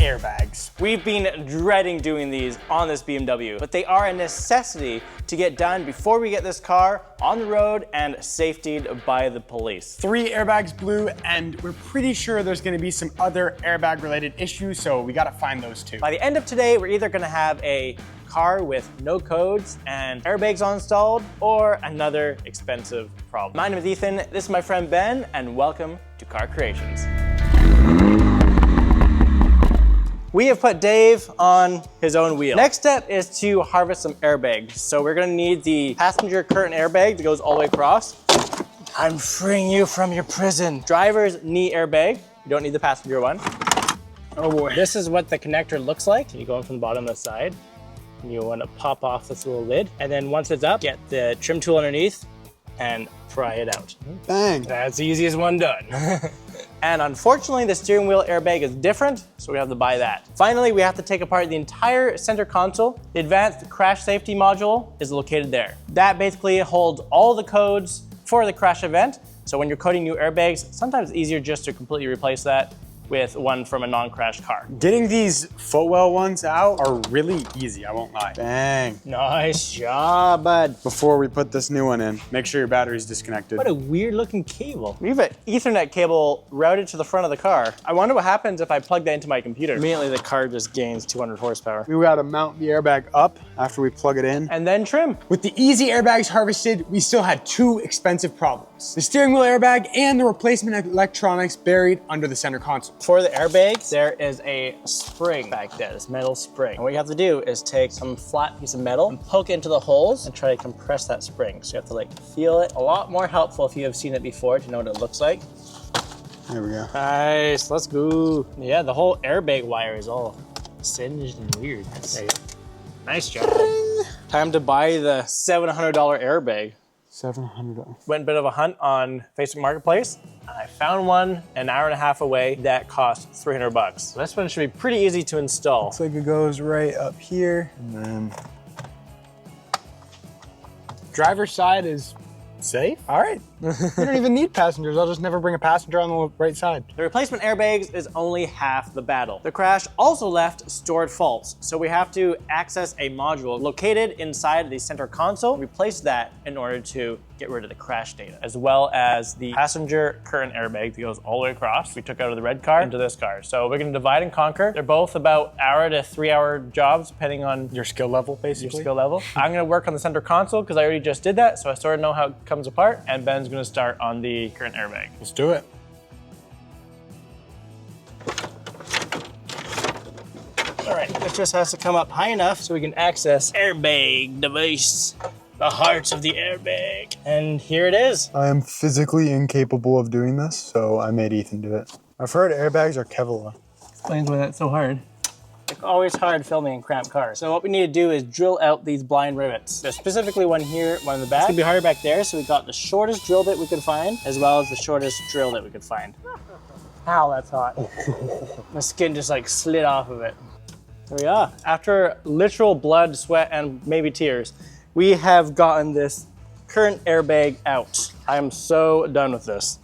airbags. We've been dreading doing these on this BMW, but they are a necessity to get done before we get this car on the road and safetied by the police. 3 airbags blew, and we're pretty sure there's gonna be some other airbag related issues, so we gotta find those too. By the end of today, we're either gonna have a car with no codes and airbags installed, or another expensive problem. My name is Ethan, this is my friend Ben, and welcome to Car Creations. We have put Dave on his own wheel. Next step is to harvest some airbags. So we're gonna need the passenger curtain airbag that goes all the way across. I'm freeing you from your prison. Driver's knee airbag. You don't need the passenger one. Oh boy. This is what the connector looks like. You go in from the bottom of the side. And you wanna pop off this little lid. And then once it's up, get the trim tool underneath and pry it out. Bang. That's the easiest one done. And unfortunately, the steering wheel airbag is different, so we have to buy that. Finally, we have to take apart the entire center console. The advanced crash safety module is located there. That basically holds all the codes for the crash event. So when you're coding new airbags, sometimes it's easier just to completely replace that with one from a non-crash car. Getting these footwell ones out are really easy, I won't lie. Bang. Nice job, bud. Before we put this new one in, make sure your battery's disconnected. What a weird looking cable. We have an Ethernet cable routed to the front of the car. I wonder what happens if I plug that into my computer. Immediately the car just gains 200 horsepower. We gotta mount the airbag up after we plug it in. And then trim. With the easy airbags harvested, we still had 2 expensive problems. The steering wheel airbag and the replacement electronics buried under the center console. For the airbags, there is a spring back there, this metal spring. And what you have to do is take some flat piece of metal and poke it into the holes and try to compress that spring. So you have to like feel it. A lot more helpful if you have seen it before to know what it looks like. There we go. Nice, let's go. Yeah, the whole airbag wire is all singed and weird. There you go. Nice job. Time to buy the $700 airbag. $700. Went a bit of a hunt on Facebook Marketplace. I found one an hour and a half away that cost 300 bucks. So this one should be pretty easy to install. Looks like it goes right up here, and then driver's side is safe. All right, you don't even need passengers. I'll just never bring a passenger on the right side. The replacement airbags is only half the battle. The crash also left stored faults, so we have to access a module located inside the center console, replace that in order to get rid of the crash data, as well as the passenger curtain airbag that goes all the way across. We took out of the red car into this car. So we're gonna divide and conquer. They're both about hour to 3 hour jobs, depending on Your skill level, basically. your skill level. I'm gonna work on the center console because I already just did that, so I sort of know how it comes apart, and Ben's gonna start on the current airbag. Let's do it. All right, it just has to come up high enough so we can access airbag device, the heart of the airbag. And here it is. I am physically incapable of doing this, so I made Ethan do it. I've heard airbags are Kevlar. Explains why that's so hard. It's always hard filming in cramped cars. So what we need to do is drill out these blind rivets. There's specifically one here, one in the back. It's gonna be harder back there, so we got the shortest drill bit we could find, as well as the shortest drill that we could find. Ow, that's hot. My skin just like slid off of it. There we are. After literal blood, sweat, and maybe tears, we have gotten this current airbag out. I am so done with this.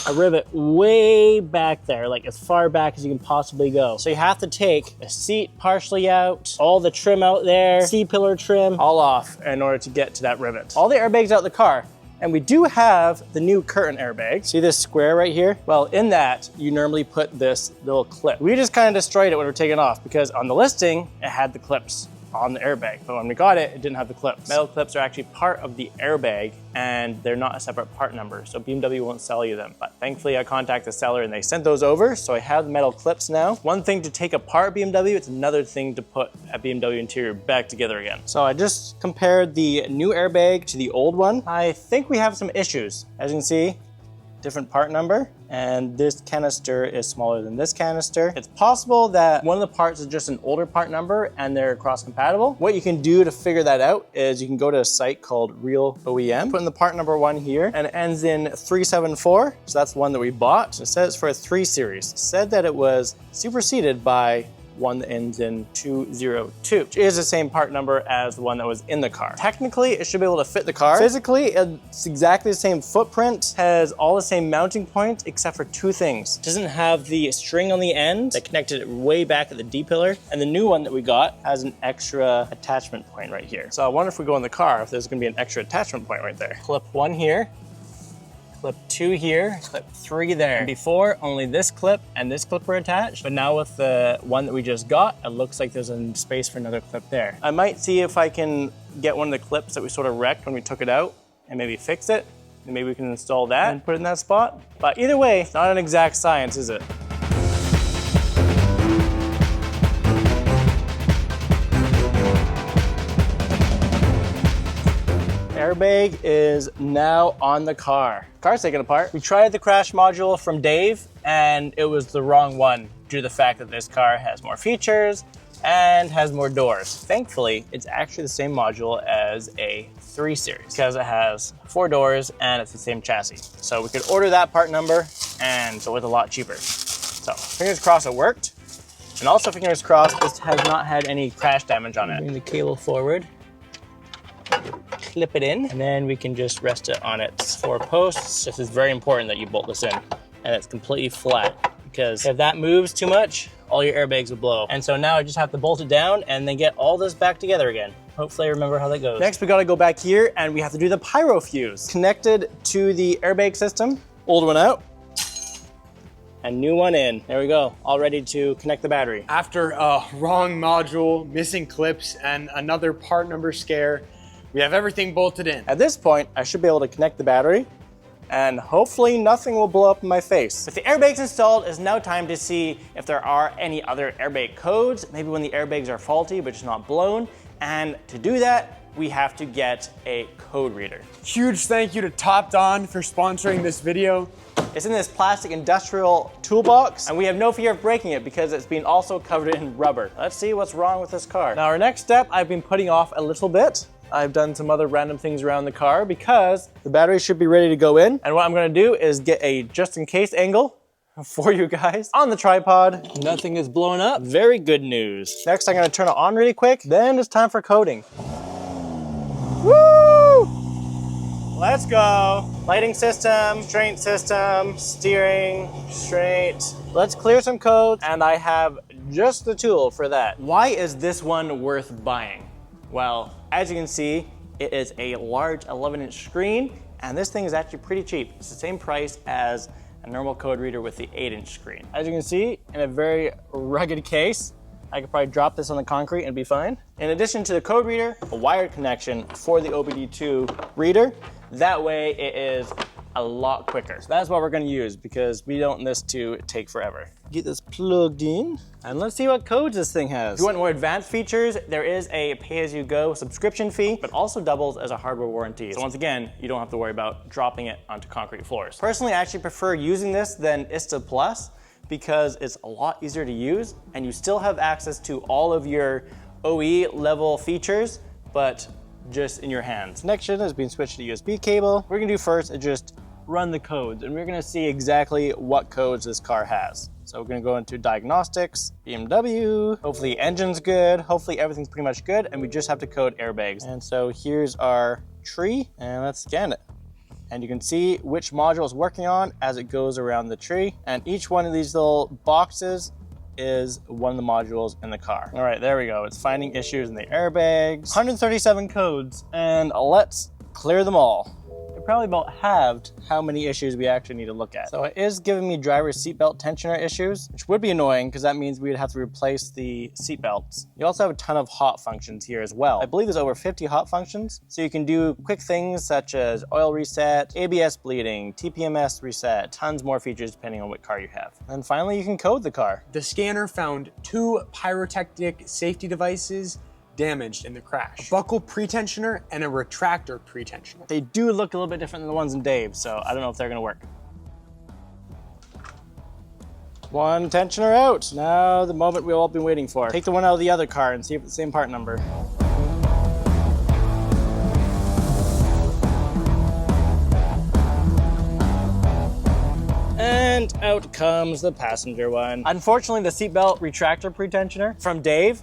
A rivet way back there, like as far back as you can possibly go. So you have to take the seat partially out, all the trim out there, C-pillar trim, all off in order to get to that rivet. All the airbags out the car. And we do have the new curtain airbag. See this square right here? Well, in that, you normally put this little clip. We just kind of destroyed it when we were taking off because on the listing, it had the clips on the airbag. But when we got it, it didn't have the clips. Metal clips are actually part of the airbag and they're not a separate part number. So BMW won't sell you them. But thankfully I contacted the seller and they sent those over. So I have the metal clips now. One thing to take apart BMW, it's another thing to put a BMW interior back together again. So I just compared the new airbag to the old one. I think we have some issues. As you can see, different part number, and this canister is smaller than this canister. It's possible that one of the parts is just an older part number and they're cross compatible. What you can do to figure that out is you can go to a site called Real OEM, put in the part number 1 here, and it ends in 374. So that's the one that we bought. It says it's for a 3 Series. It said that it was superseded by one that ends in 202, which is the same part number as the one that was in the car. Technically, it should be able to fit the car. Physically, it's exactly the same footprint, has all the same mounting points, except for two things. It doesn't have the string on the end that connected it way back at the D-pillar, and the new one that we got has an extra attachment point right here. So I wonder if we go in the car, if there's gonna be an extra attachment point right there. Clip one here, clip two here, clip three there. And before, only this clip and this clip were attached, but now with the one that we just got, it looks like there's a space for another clip there. I might see if I can get one of the clips that we sort of wrecked when we took it out and maybe fix it, and maybe we can install that and put it in that spot. But either way, it's not an exact science, is it? Airbag is now on the car. Car's taken apart. We tried the crash module from Dave and it was the wrong one due to the fact that this car has more features and has more doors. Thankfully, it's actually the same module as a 3 Series because it has 4 doors and it's the same chassis. So we could order that part number and it was a lot cheaper. So fingers crossed it worked. And also fingers crossed this has not had any crash damage on it. Bring the cable forward. Clip it in, and then we can just rest it on its 4 posts. This is very important that you bolt this in and it's completely flat, because if that moves too much, all your airbags will blow. And so now I just have to bolt it down and then get all this back together again. Hopefully I remember how that goes. Next, we gotta go back here and we have to do the pyro fuse. Connected to the airbag system, old one out, and new one in. There we go, all ready to connect the battery. After a wrong module, missing clips, and another part number scare, we have everything bolted in. At this point, I should be able to connect the battery and hopefully nothing will blow up in my face. With the airbags installed, it's now time to see if there are any other airbag codes, maybe when the airbags are faulty but just not blown. And to do that, we have to get a code reader. Huge thank you to Topped On for sponsoring this video. It's in this plastic industrial toolbox, and we have no fear of breaking it because it's been also covered in rubber. Let's see what's wrong with this car. Now our next step I've been putting off a little bit. I've done some other random things around the car because the battery should be ready to go in. And what I'm gonna do is get a just in case angle for you guys on the tripod. Nothing is blowing up. Very good news. Next, I'm gonna turn it on really quick. Then it's time for coding. Woo! Let's go. Lighting system, restraint system, steering, restraint. Let's clear some codes, and I have just the tool for that. Why is this one worth buying? Well, as you can see, it is a large 11-inch screen, and this thing is actually pretty cheap. It's the same price as a normal code reader with the 8-inch screen. As you can see, in a very rugged case, I could probably drop this on the concrete and be fine. In addition to the code reader, a wired connection for the OBD2 reader. That way it is a lot quicker. So that's what we're gonna use because we don't want this to take forever. Get this plugged in and let's see what codes this thing has. If you want more advanced features, there is a pay-as-you-go subscription fee, but also doubles as a hardware warranty. So once again, you don't have to worry about dropping it onto concrete floors. Personally, I actually prefer using this than Ista Plus because it's a lot easier to use and you still have access to all of your OE level features, but just in your hands. Connection has been switched to USB cable. What we're gonna do first is just run the codes and we're gonna see exactly what codes this car has. So we're gonna go into diagnostics, BMW, hopefully engine's good, hopefully everything's pretty much good, and we just have to code airbags. And so here's our tree and let's scan it. And you can see which module is working on as it goes around the tree. And each one of these little boxes is one of the modules in the car. All right, there we go. It's finding issues in the airbags. 137 codes, and let's clear them all. It probably about halved how many issues we actually need to look at. So it is giving me driver seatbelt tensioner issues, which would be annoying because that means we would have to replace the seatbelts. You also have a ton of hot functions here as well. I believe there's over 50 hot functions. So you can do quick things such as oil reset, ABS bleeding, TPMS reset, tons more features depending on what car you have. And finally, you can code the car. The scanner found 2 pyrotechnic safety devices damaged in the crash. A buckle pretensioner and a retractor pretensioner. They do look a little bit different than the ones in Dave, so I don't know if they're gonna work. One tensioner out. Now the moment we've all been waiting for. Take the one out of the other car and see if it's the same part number. And And out comes the passenger one. Unfortunately, the seatbelt retractor pretensioner from Dave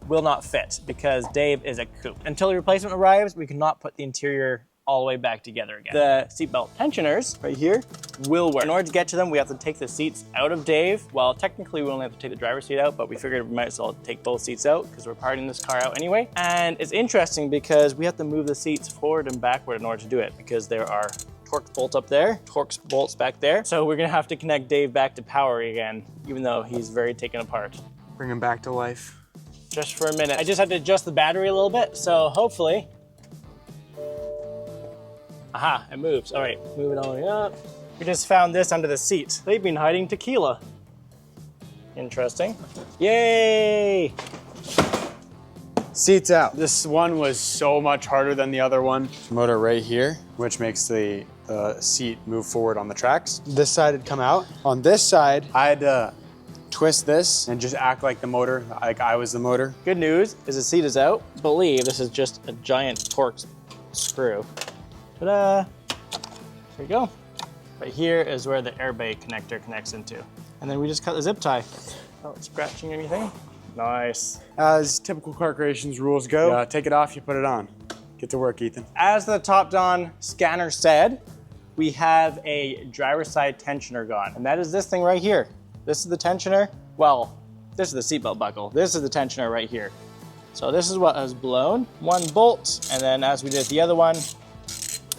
will not fit because Dave is a coupe. Until the replacement arrives, we cannot put the interior all the way back together again. The seatbelt tensioners right here will work. In order to get to them, we have to take the seats out of Dave. Well, technically we only have to take the driver's seat out, but we figured we might as well take both seats out because we're parting this car out anyway. And it's interesting because we have to move the seats forward and backward in order to do it because there are Torx bolts up there, Torx bolts back there. So we're gonna have to connect Dave back to power again, even though he's very taken apart. Bring him back to life. Just for a minute. I just had to adjust the battery a little bit, so hopefully. Aha, it moves. All right, move it all the way up. We just found this under the seat. They've been hiding tequila. Interesting. Yay! Seats out. This one was so much harder than the other one. Motor right here, which makes the seat move forward on the tracks. This side had come out. On this side, I had to twist this and just act like the motor, like I was the motor. Good news is the seat is out. I believe this is just a giant Torx screw. Ta-da! There you go. Right here is where the airbag connector connects into. And then we just cut the zip tie. Oh, scratching anything? Nice. As typical car creations rules go, take it off, you put it on. Get to work, Ethan. As the top-down scanner said, we have a driver's side tensioner gone. And that is this thing right here. This is the tensioner. Well, this is the seatbelt buckle. This is the tensioner right here. So this is what has blown. One bolt, and then as we did the other one,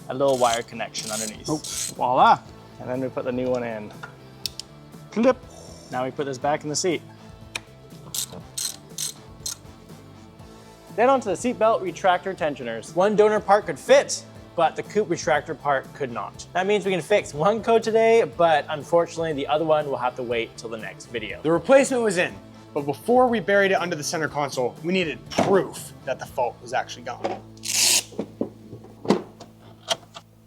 a little wire connection underneath. Oh. Voila. And then we put the new one in. Clip. Now we put this back in the seat. Then onto the seatbelt retractor tensioners. One donor part could fit, but the coupe retractor part could not. That means we can fix one code today, but unfortunately the other one will have to wait till the next video. The replacement was in, but before we buried it under the center console, we needed proof that the fault was actually gone.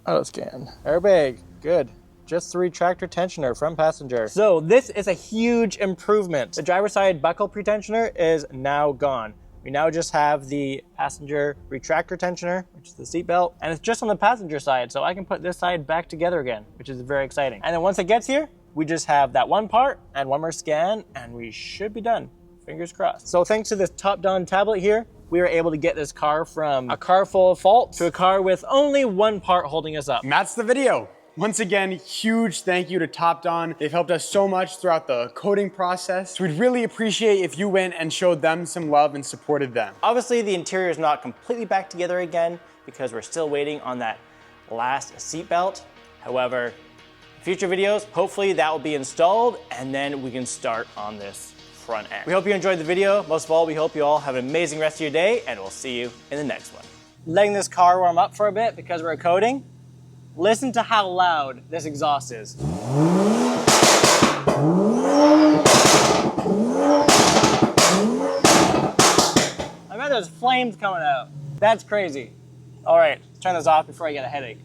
Auto scan. Airbag, good. Just the retractor tensioner from passenger. So this is a huge improvement. The driver's side buckle pretensioner is now gone. We now just have the passenger retractor tensioner, which is the seatbelt, and it's just on the passenger side, so I can put this side back together again, which is very exciting. And then once it gets here, we just have that one part and one more scan, and we should be done. Fingers crossed. So thanks to this top-down tablet here, we were able to get this car from a car full of faults to a car with only one part holding us up. And that's the video. Once again, huge thank you to TopDon. They've helped us so much throughout the coding process. So we'd really appreciate if you went and showed them some love and supported them. Obviously, the interior is not completely back together again because we're still waiting on that last seatbelt. However, future videos, hopefully that will be installed and then we can start on this front end. We hope you enjoyed the video. Most of all, we hope you all have an amazing rest of your day and we'll see you in the next one. Letting this car warm up for a bit because we're coding. Listen to how loud this exhaust is. I bet there's flames coming out. That's crazy. All right, let's turn this off before I get a headache.